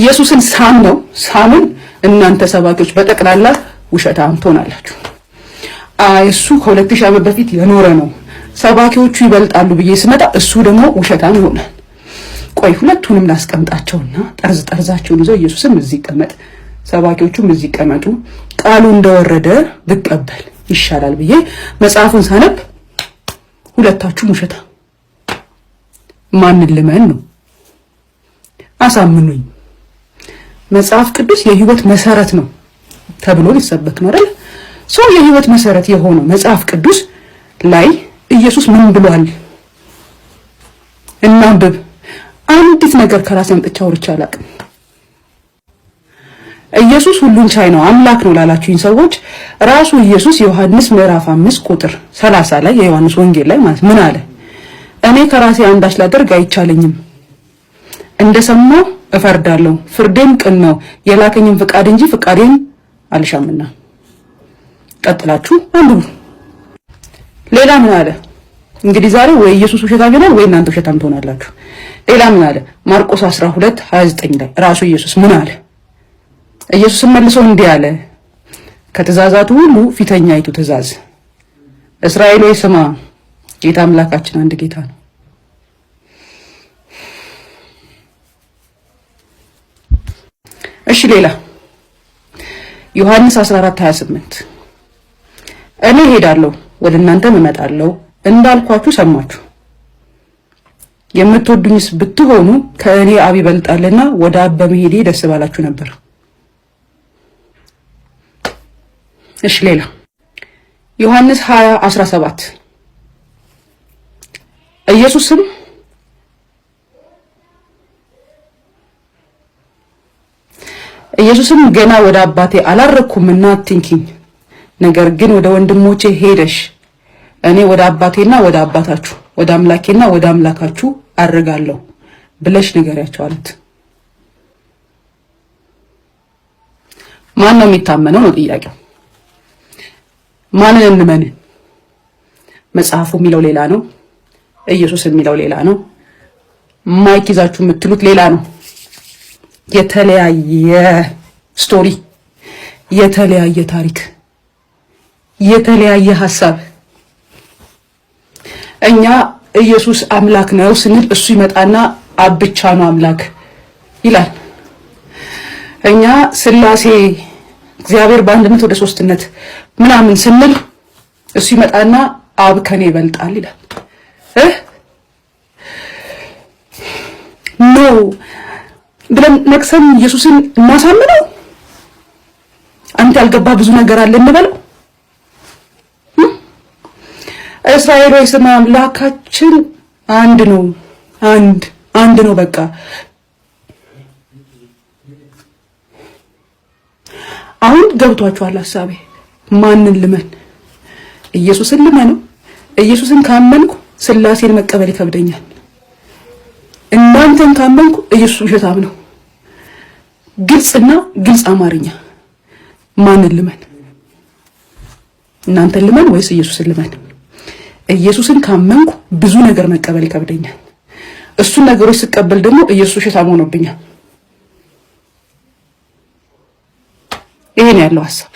ኢየሱስን ሳምን እናንተ ሰባኪዎች በጠቅላላ ውሸታም ትሆናላችሁ። እሱ ከ2000 ዓመት በፊት የኖረ ነው፣ ሰባኪዎቹ ይበልጣሉ ብዬ ስመጣ እሱ ደግሞ ውሸታም ይሆናል። ቆይ ሁለቱንም ላስቀምጣቸውና ጠርዛቸውን ይዘው ኢየሱስም እዚህ ይቀመጥ፣ ሰባኪዎቹም እዚህ ይቀመጡ፣ ቃሉ እንደወረደ ብቀበል ይሻላል ብዬ መጽሐፉን ሳነብ ሁለታችሁም ውሸታም። ማንን ልመን ነው? አሳምኑኝ። መጽሐፍ ቅዱስ የህይወት መሰረት ነው ተብሎ ሊሰበክ ነው አይደል? ሰው የህይወት መሰረት የሆነው መጽሐፍ ቅዱስ ላይ ኢየሱስ ምን ብሏል? እናንብብ። አንዲት ነገር ከራሴ አምጥቼ አውርቼ አላውቅም። ኢየሱስ ሁሉን ቻይ ነው አምላክ ነው ላላችሁኝ ሰዎች ራሱ ኢየሱስ ዮሐንስ ምዕራፍ 5 ቁጥር 30 ላይ የዮሐንስ ወንጌል ላይ ማለት ምን አለ? እኔ ከራሴ አንዳች ላደርግ አይቻለኝም፣ እንደሰማሁ እፈርዳለሁ፣ ፍርዴም ቅን ነው፣ የላከኝም ፍቃድ እንጂ ፍቃዴን አልሻምና። ቀጥላችሁ አንብቡ። ሌላ ምን አለ? እንግዲህ ዛሬ ወይ ኢየሱስ ውሸታም ይሆናል ወይ እናንተ ውሸታም ትሆናላችሁ። ሌላ ምን አለ? ማርቆስ 12:29 ላይ ራሱ ኢየሱስ ምን አለ? ኢየሱስ መልሶ እንዲህ አለ፣ ከትእዛዛቱ ሁሉ ፊተኛይቱ ትእዛዝ እስራኤል ሆይ ስማ፣ ጌታ አምላካችን አንድ ጌታ ነው። እሺ ሌላ ዮሐንስ 14:28 እኔ ሄዳለሁ ወደ እናንተም እመጣለሁ እንዳልኳችሁ ሰማችሁ፣ የምትወዱኝስ ብትሆኑ ከእኔ አብ ይበልጣልና ወደ አብ በመሄዴ ደስ ባላችሁ ነበር። እሺ ሌላ ዮሐንስ 20:17 ኢየሱስም ገና ወደ አባቴ አላረኩምና አትንኪኝ፣ ነገር ግን ወደ ወንድሞቼ ሄደሽ እኔ ወደ አባቴና ወደ አባታችሁ ወደ አምላኬና ወደ አምላካችሁ አርጋለሁ ብለሽ ንገሪያቸው አሉት። ማን ነው የሚታመነው ነው ጥያቄው። ማንን እንመን? መጽሐፉ የሚለው ሌላ ነው፣ ኢየሱስ የሚለው ሌላ ነው፣ ማይክ ይዛችሁ የምትሉት ሌላ ነው። የተለያየ ስቶሪ፣ የተለያየ ታሪክ፣ የተለያየ ሐሳብ። እኛ ኢየሱስ አምላክ ነው ስንል እሱ ይመጣና አብ ብቻ ነው አምላክ ይላል። እኛ ስላሴ እግዚአብሔር በአንድነት ወደ ሶስትነት ምናምን ስንል እሱ ይመጣና አብ ከኔ ይበልጣል ይላል። ኖ ብለን ነክሰን ኢየሱስን እናሳምነው። አንተ ያልገባ ብዙ ነገር አለ እንበለው። እስራኤል ሆይ ስማ፣ አምላካችን አንድ ነው፣ አንድ ነው በቃ። አሁን ገብቷችኋል ሐሳቤ? ማንን ልመን? ኢየሱስን ልመነው? ኢየሱስን ካመንኩ ስላሴን መቀበል ይከብደኛል። እናንተን ካመንኩ ኢየሱስ ውሸታም ነው። ግልጽና ግልጽ አማርኛ። ማንን ልመን? እናንተን ልመን ወይስ ኢየሱስን ልመን? ኢየሱስን ካመንኩ ብዙ ነገር መቀበል ይከብደኛል። እሱን ነገሮች ስቀበል ደግሞ ኢየሱስ ውሸታም ሆኖብኛል። ይሄን ያለው ሐሳብ